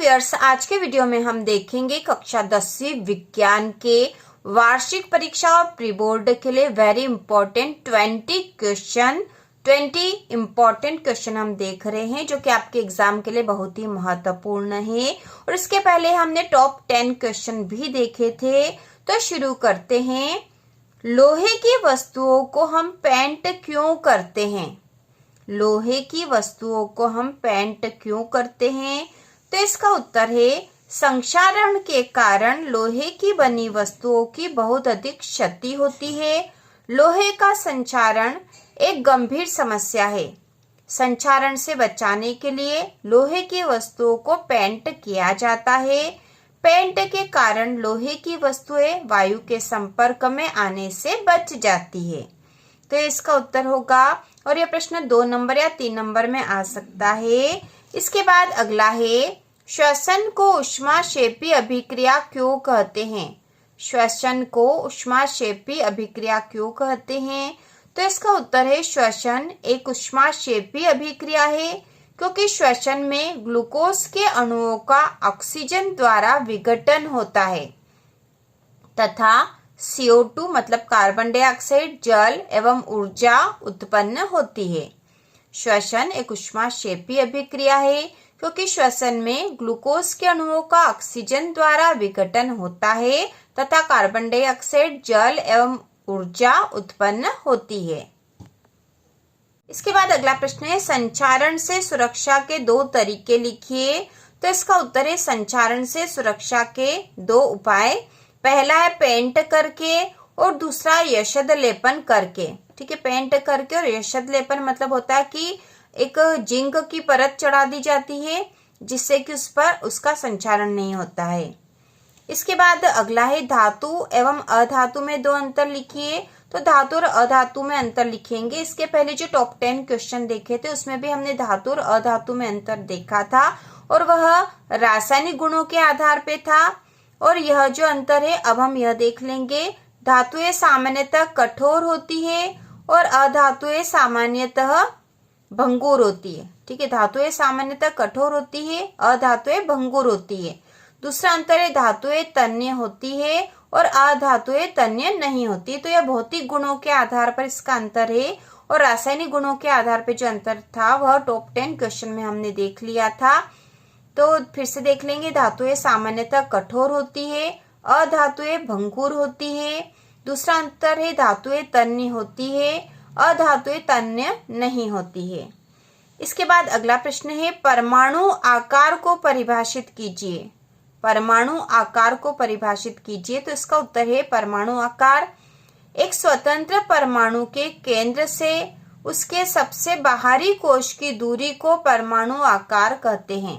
Dears, आज के video में हम देखेंगे कक्षा 10वीं विज्ञान के वार्षिक परीक्षा और प्री बोर्ड के लिए वेरी इंपॉर्टेंट 20 इंपॉर्टेंट क्वेश्चन हम देख रहे हैं जो कि आपके एग्जाम के लिए बहुत ही महत्वपूर्ण है। और इसके पहले हमने टॉप 10 क्वेश्चन भी देखे थे। तो शुरू करते हैं। लोहे की वस्तुओं को हम पेंट क्यों करते हैं? लोहे की वस्तुओं को हम पेंट क्यों करते हैं? तो इसका उत्तर है संक्षारण के कारण लोहे की बनी वस्तुओं की बहुत अधिक क्षति होती है। लोहे का संक्षारण एक गंभीर समस्या है। संक्षारण से बचाने के लिए लोहे की वस्तुओं को पेंट किया जाता है। पेंट के कारण लोहे की वस्तुएं वायु के संपर्क में आने से बच जाती है। तो इसका उत्तर होगा। और यह प्रश्न 2 नंबर या 3 नंबर में आ सकता है। इसके बाद अगला है श्वसन को ऊष्माक्षेपी अभिक्रिया क्यों कहते हैं? श्वसन को ऊष्माक्षेपी अभिक्रिया क्यों कहते हैं? तो इसका उत्तर है श्वसन एक ऊष्माक्षेपी अभिक्रिया है क्योंकि श्वसन में ग्लूकोज के अणुओं का ऑक्सीजन द्वारा विघटन होता है तथा CO2 मतलब कार्बन डाइऑक्साइड, जल एवं ऊर्जा उत्पन्न होती है। श्वसन एक ऊष्माक्षेपी अभिक्रिया है क्योंकि श्वसन में ग्लूकोज के अणुओं का ऑक्सीजन द्वारा विघटन होता है तथा कार्बन डाइऑक्साइड, जल एवं ऊर्जा उत्पन्न होती है। इसके बाद अगला प्रश्न है संक्षारण से सुरक्षा के 2 तरीके लिखिए। तो इसका उत्तर है संक्षारण से सुरक्षा के 2 उपाय। पहला है पेंट करके और दूसरा यशद लेपन करके। ठीक है, पेंट करके और यशद लेपन मतलब होता है कि एक जिंक की परत चढ़ा दी जाती है जिससे कि उस पर उसका संक्षारण नहीं होता है। इसके बाद अगला है धातु एवं अधातु में 2 अंतर लिखिए। तो धातु और अधातु में अंतर लिखेंगे। इसके पहले जो टॉप 10 क्वेश्चन देखे थे उसमें भी हमने धातु और अधातु में अंतर देखा था और वह रासायनिक गुणों के आधार पे था। और यह जो अंतर है अब हम यह देख लेंगे। धातुएं सामान्यतः कठोर होती है और अधातुएं सामान्यतः भंगुर होती है। ठीक है, धातुएं सामान्यतः कठोर होती है, अधातुएं भंगुर होती है। दूसरा अंतर है धातुएं तन्य होती है और अधातुएं तन्य नहीं होती। तो यह भौतिक गुणों के आधार पर इसका अंतर है और रासायनिक गुणों के आधार पर जो अंतर था वह टॉप 10 क्वेश्चन में हमने देख लिया था। तो फिर से देख लेंगे। धातुएं सामान्यतः कठोर होती है, अधातुएं भंगुर होती है। दूसरा अंतर है धातुएं तन्य होती है, अधातुएं तन्य नहीं होती है। इसके बाद अगला प्रश्न है परमाणु आकार को परिभाषित कीजिए। परमाणु आकार को परिभाषित कीजिए। तो इसका उत्तर है परमाणु आकार एक स्वतंत्र परमाणु के केंद्र से उसके सबसे बाहरी कोश की दूरी को परमाणु आकार कहते हैं।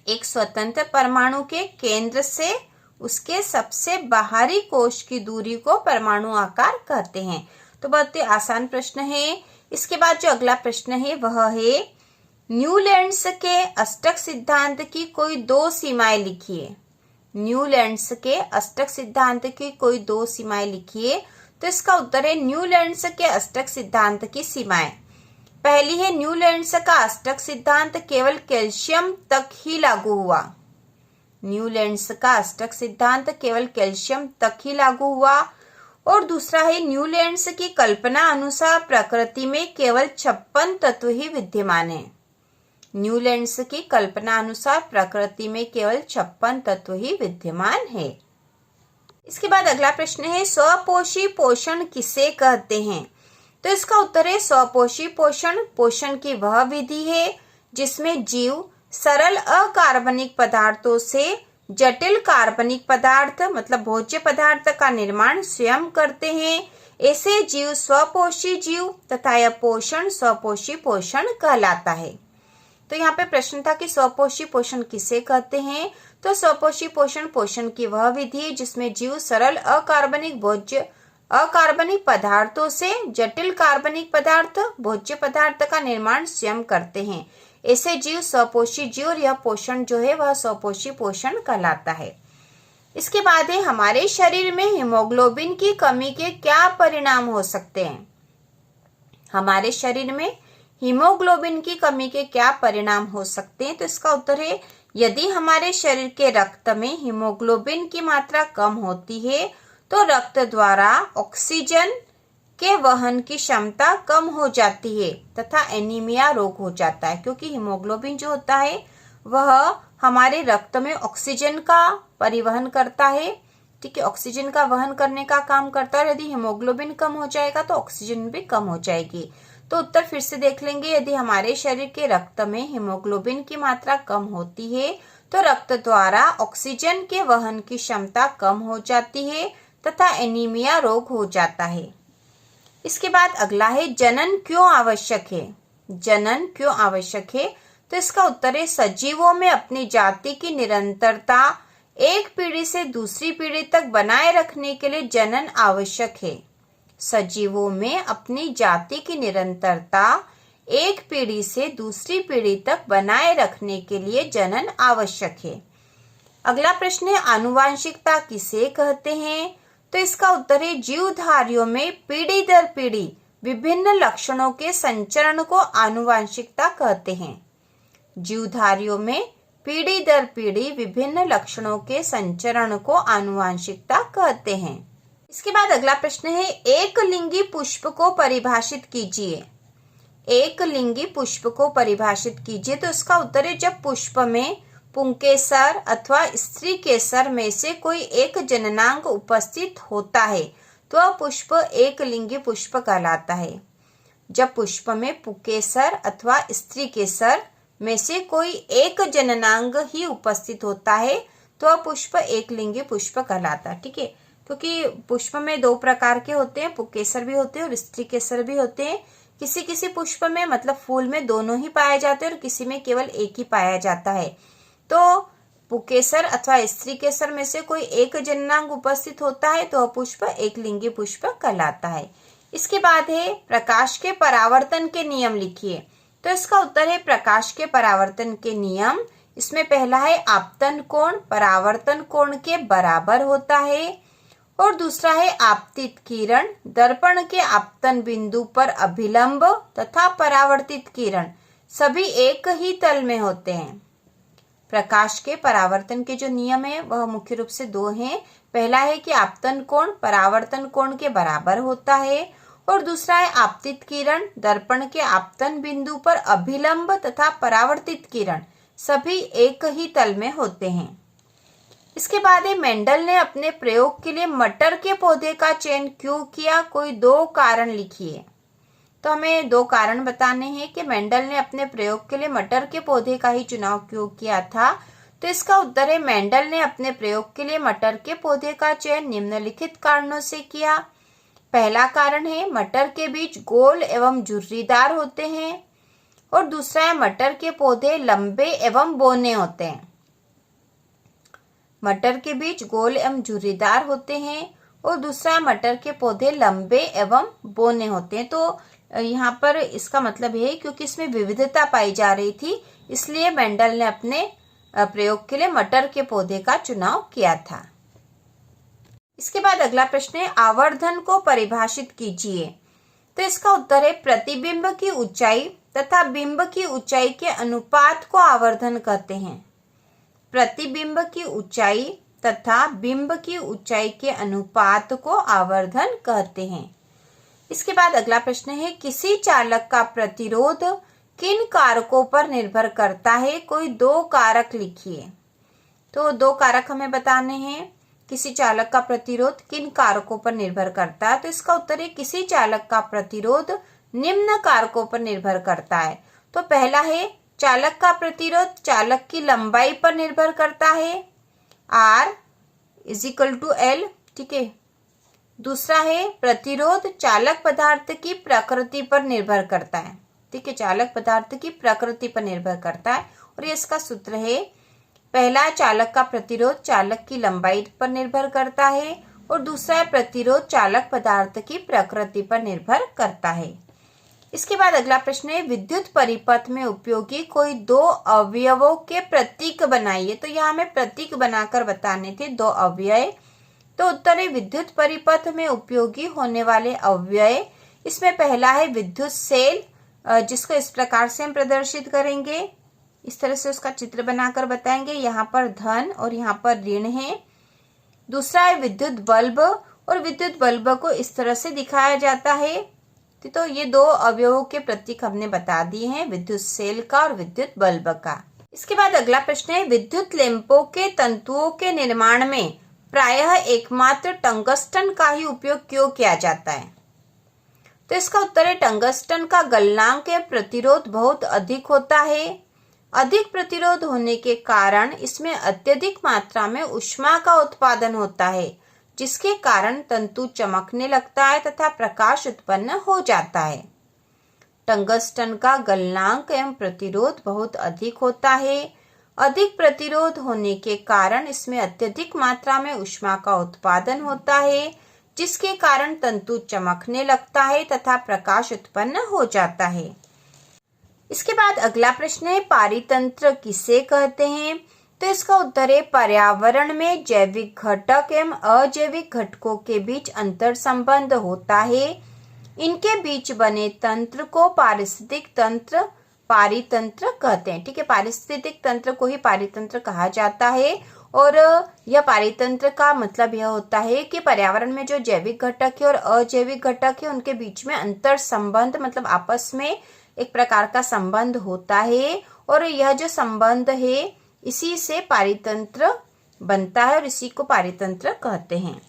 एक स्वतंत्र परमाणु के केंद्र से उसके सबसे बाहरी कोश की दूरी को परमाणु आकार कहते हैं। तो बहुत ही आसान प्रश्न है। इसके बाद जो अगला प्रश्न है वह है न्यूलैंड्स के अष्टक सिद्धांत की कोई 2 सीमाएं लिखिए। न्यूलैंड्स के अष्टक सिद्धांत की कोई 2 सीमाएं लिखिए। तो इसका उत्तर है न्यूलैंड्स के अष्टक सिद्धांत की सीमाएं। पहली है न्यूलैंड्स का अष्टक सिद्धांत केवल कैल्शियम तक ही लागू हुआ। न्यूलैंड्स का अष्टक सिद्धांत केवल कैल्शियम तक ही लागू हुआ। और दूसरा है न्यूलैंड्स की कल्पना अनुसार प्रकृति में केवल 56 तत्व ही विद्यमान है। न्यूलैंड्स की कल्पना अनुसार प्रकृति में केवल 56 तत्व ही विद्यमान है। इसके बाद अगला प्रश्न है स्वपोषी पोषण किसे कहते हैं? तो इसका उत्तर है स्वपोषी पोषण पोषण की वह विधि है जिसमें जीव सरल अकार्बनिक पदार्थों से जटिल कार्बनिक पदार्थ मतलब भोज्य पदार्थ का निर्माण स्वयं करते हैं। ऐसे जीव स्वपोषी जीव तथा यह पोषण स्वपोषी पोषण कहलाता है। तो यहाँ पे प्रश्न था कि स्वपोषी पोषण किसे कहते हैं? तो स्वपोषी पोषण पोषण की वह विधि है जिसमें जीव सरल अकार्बनिक भोज्य अकार्बनिक पदार्थों से जटिल कार्बनिक पदार्थ भोज्य पदार्थ का निर्माण स्वयं करते हैं। ऐसे जीव स्वपोषी जीव और यह पोषण जो है वह स्वपोषी पोषण कहलाता है। इसके बाद है हमारे शरीर में हीमोग्लोबिन की कमी के क्या परिणाम हो सकते हैं? हमारे शरीर में हीमोग्लोबिन की कमी के क्या परिणाम हो सकते हैं? तो इसका उत्तर है यदि हमारे शरीर के रक्त में हीमोग्लोबिन की मात्रा कम होती है तो रक्त द्वारा ऑक्सीजन के वहन की क्षमता कम हो जाती है तथा एनीमिया रोग हो जाता है, क्योंकि हीमोग्लोबिन जो होता है वह हमारे रक्त में ऑक्सीजन का परिवहन करता है। ठीक है, ऑक्सीजन का वहन करने का काम करता है। यदि हीमोग्लोबिन कम हो जाएगा तो ऑक्सीजन भी कम हो जाएगी। तो उत्तर फिर से देख लेंगे। यदि हमारे शरीर के रक्त में हीमोग्लोबिन की मात्रा कम होती है तो रक्त द्वारा ऑक्सीजन के वहन की क्षमता कम हो जाती है तथा एनीमिया रोग हो जाता है। इसके बाद अगला है जनन क्यों आवश्यक है। जनन क्यों आवश्यक है, तो इसका उत्तर है सजीवों में अपनी जाति की निरंतरता एक पीढ़ी से दूसरी पीढ़ी तक बनाए रखने के लिए जनन आवश्यक है। सजीवों में अपनी जाति की निरंतरता एक पीढ़ी से दूसरी पीढ़ी तक बनाए रखने के लिए जनन आवश्यक है। अगला प्रश्न है आनुवांशिकता किसे कहते हैं, तो इसका उत्तर है जीवधारियों में पीढ़ी दर पीढ़ी विभिन्न लक्षणों के संचरण को आनुवांशिकता कहते हैं। जीवधारियों में पीढ़ी दर पीढ़ी विभिन्न लक्षणों के संचरण को आनुवांशिकता कहते हैं। इसके बाद अगला प्रश्न है एक लिंगी पुष्प को परिभाषित कीजिए। एक लिंगी पुष्प को परिभाषित कीजिए, तो इसका उत्तर है जब पुष्प में पुंकेसर अथवा स्त्री केसर में से कोई एक जननांग उपस्थित होता है तो वह पुष्प एक लिंगी पुष्प कहलाता है। जब पुष्प में पुंकेसर अथवा स्त्री केसर में से कोई एक जननांग ही उपस्थित होता है तो वह पुष्प एक लिंगी पुष्प कहलाता है। ठीक है, क्योंकि पुष्प में दो प्रकार के होते हैं, पुंकेसर भी होते हैं और स्त्री केसर भी होते हैं। किसी किसी पुष्प में मतलब फूल में दोनों ही पाए जाते हैं और किसी में केवल एक ही पाया जाता है। तो पुंकेसर अथवा स्त्री केसर में से कोई एक जननांग उपस्थित होता है तो वह पुष्प एक लिंगी पुष्प कहलाता है। इसके बाद है प्रकाश के परावर्तन के नियम लिखिए। तो इसका उत्तर है प्रकाश के परावर्तन के नियम। इसमें पहला है आपतन कोण परावर्तन कोण के बराबर होता है और दूसरा है आपतित किरण दर्पण के आपतन बिंदु पर अभिलंब तथा परावर्तित किरण सभी एक ही तल में होते हैं। प्रकाश के परावर्तन के जो नियम है वह मुख्य रूप से दो हैं। पहला है कि आपतन कोण परावर्तन कोण के बराबर होता है और दूसरा है आपतित किरण दर्पण के आपतन बिंदु पर अभिलंब तथा परावर्तित किरण सभी एक ही तल में होते हैं। इसके बाद मेंडल ने अपने प्रयोग के लिए मटर के पौधे का चयन क्यों किया, कोई दो कारण लिखिए। तो हमें दो कारण बताने हैं कि मेंडल ने अपने प्रयोग के लिए मटर के पौधे का ही चुनाव क्यों किया था। तो इसका उत्तर है मेंडल ने अपने प्रयोग के लिए मटर के पौधे का चयन निम्नलिखित कारणों से किया। पहला कारण है मटर के बीज गोल एवं झुर्रीदार होते हैं और दूसरा है मटर के पौधे लंबे एवं बौने होते हैं। मटर के बीज गोल एवं झुर्रीदार होते हैं और दूसरा मटर के पौधे लंबे एवं बौने होते हैं। तो यहाँ पर इसका मतलब है क्योंकि इसमें विविधता पाई जा रही थी इसलिए मेंडल ने अपने प्रयोग के लिए मटर के पौधे का चुनाव किया था। इसके बाद अगला प्रश्न है आवर्धन को परिभाषित कीजिए। तो इसका उत्तर है प्रतिबिंब की ऊंचाई तथा बिंब की ऊंचाई के अनुपात को आवर्धन कहते हैं। प्रतिबिंब की ऊंचाई तथा बिंब की ऊंचाई के अनुपात को आवर्धन कहते हैं। इसके बाद अगला प्रश्न है किसी चालक का प्रतिरोध किन कारकों पर निर्भर करता है, कोई दो कारक लिखिए। तो दो कारक हमें बताने हैं। किसी चालक का प्रतिरोध किन कारकों पर निर्भर करता है, तो इसका उत्तर है किसी चालक का प्रतिरोध निम्न कारकों पर निर्भर करता है। तो पहला है चालक का प्रतिरोध चालक की लंबाई पर निर्भर करता है, R = L। ठीक है। दूसरा है प्रतिरोध चालक पदार्थ की प्रकृति पर निर्भर करता है। ठीक है, चालक पदार्थ की प्रकृति पर निर्भर करता है और ये इसका सूत्र है। पहला चालक का प्रतिरोध चालक की लंबाई पर निर्भर करता है और दूसरा है प्रतिरोध चालक पदार्थ की प्रकृति पर निर्भर करता है। इसके बाद अगला प्रश्न है विद्युत परिपथ में उपयोगी कोई दो अवयवों के प्रतीक बनाइए। तो यहाँ हमें प्रतीक बनाकर बताने थे दो अवयव। तो उत्तर है विद्युत परिपथ में उपयोगी होने वाले अवयव। इसमें पहला है विद्युत सेल जिसको इस प्रकार से हम प्रदर्शित करेंगे। इस तरह से उसका चित्र बनाकर बताएंगे। यहाँ पर धन और यहाँ पर ऋण है। दूसरा है विद्युत बल्ब, और विद्युत बल्ब को इस तरह से दिखाया जाता है। तो ये दो अवयवों के प्रतीक हमने बता दिए हैं, विद्युत सेल का और विद्युत बल्ब का। इसके बाद अगला प्रश्न है, विद्युत लैंपों के तंतुओं के निर्माण में प्रायः एकमात्र टंगस्टन का ही उपयोग क्यों किया जाता है? तो इसका उत्तर है, टंगस्टन का गलनांक या प्रतिरोध बहुत अधिक होता है। अधिक प्रतिरोध होने के कारण इसमें अत्यधिक मात्रा में ऊष्मा का उत्पादन होता है, जिसके कारण तंतु चमकने लगता है तथा प्रकाश उत्पन्न हो जाता है। टंगस्टन का गलनांक एवं प्रतिरोध बहुत अधिक होता है। अधिक प्रतिरोध होने के कारण इसमें अत्यधिक मात्रा में ऊष्मा का उत्पादन होता है, जिसके कारण तंतु चमकने लगता है तथा प्रकाश उत्पन्न हो जाता है। इसके बाद अगला प्रश्न है, पारितंत्र किसे कहते हैं? तो इसका उत्तर है, पर्यावरण में जैविक घटक एवं अजैविक घटकों के बीच अंतर संबंध होता है। इनके बीच बने तंत्र को पारिस्थितिक तंत्र, पारितंत्र कहते हैं। ठीक है, पारिस्थितिक तंत्र को ही पारितंत्र कहा जाता है। और यह पारितंत्र का मतलब यह होता है कि पर्यावरण में जो जैविक घटक है और अजैविक घटक है उनके बीच में अंतर संबंध, मतलब आपस में एक प्रकार का संबंध होता है, और यह जो संबंध है इसी से पारितंत्र बनता है और इसी को पारितंत्र कहते हैं।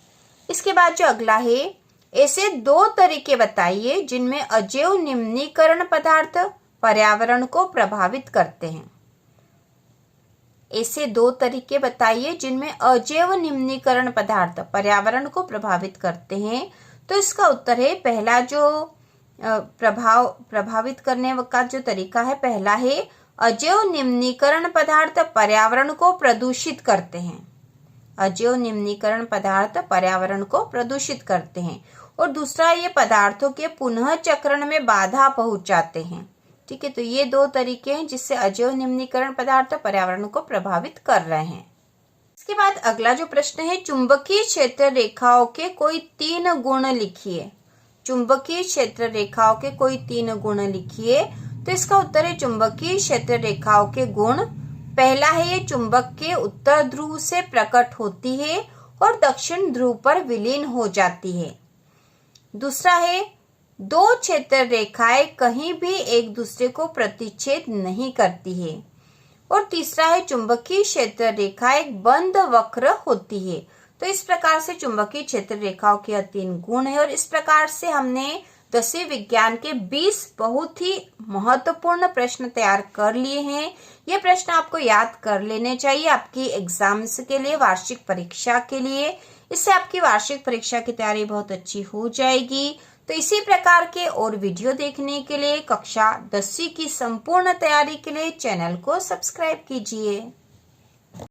इसके बाद जो अगला है, ऐसे दो तरीके बताइए जिनमें अजैव निम्नीकरण पदार्थ पर्यावरण को प्रभावित करते हैं। ऐसे दो तरीके बताइए जिनमें अजैव निम्नीकरण पदार्थ पर्यावरण को प्रभावित करते हैं। तो इसका उत्तर है, पहला जो प्रभावित करने का जो तरीका है, पहला है अजैव निम्नीकरण पदार्थ पर्यावरण को प्रदूषित करते हैं। अजैव निम्नीकरण पदार्थ पर्यावरण को प्रदूषित करते हैं। और दूसरा, ये पदार्थों के पुनः चक्रण में बाधा पहुंचाते हैं। ठीक है, तो ये दो तरीके हैं जिससे अजैव निम्नीकरण पदार्थ पर्यावरण को प्रभावित कर रहे हैं। इसके बाद अगला जो प्रश्न है, चुंबकीय क्षेत्र रेखाओं के कोई 3 गुण लिखिए। चुंबकीय क्षेत्र रेखाओं के कोई 3 गुण लिखिए। तो इसका उत्तर है, चुंबकीय क्षेत्र रेखाओं के गुण, पहला है ये चुंबक के उत्तर ध्रुव से प्रकट होती है और दक्षिण ध्रुव पर विलीन हो जाती है। दूसरा है, दो क्षेत्र रेखाएं कहीं भी एक दूसरे को प्रतिच्छेद नहीं करती है। और तीसरा है, चुंबकीय क्षेत्र रेखा एक बंद वक्र होती है। तो इस प्रकार से चुंबकीय क्षेत्र रेखाओं के 3 गुण है। और इस प्रकार से हमने 10वीं विज्ञान के 20 बहुत ही महत्वपूर्ण प्रश्न तैयार कर लिए हैं। ये प्रश्न आपको याद कर लेने चाहिए आपकी एग्जाम्स के लिए, वार्षिक परीक्षा के लिए। इससे आपकी वार्षिक परीक्षा की तैयारी बहुत अच्छी हो जाएगी। तो इसी प्रकार के और वीडियो देखने के लिए कक्षा 10वीं की संपूर्ण तैयारी के लिए चैनल को सब्सक्राइब कीजिए।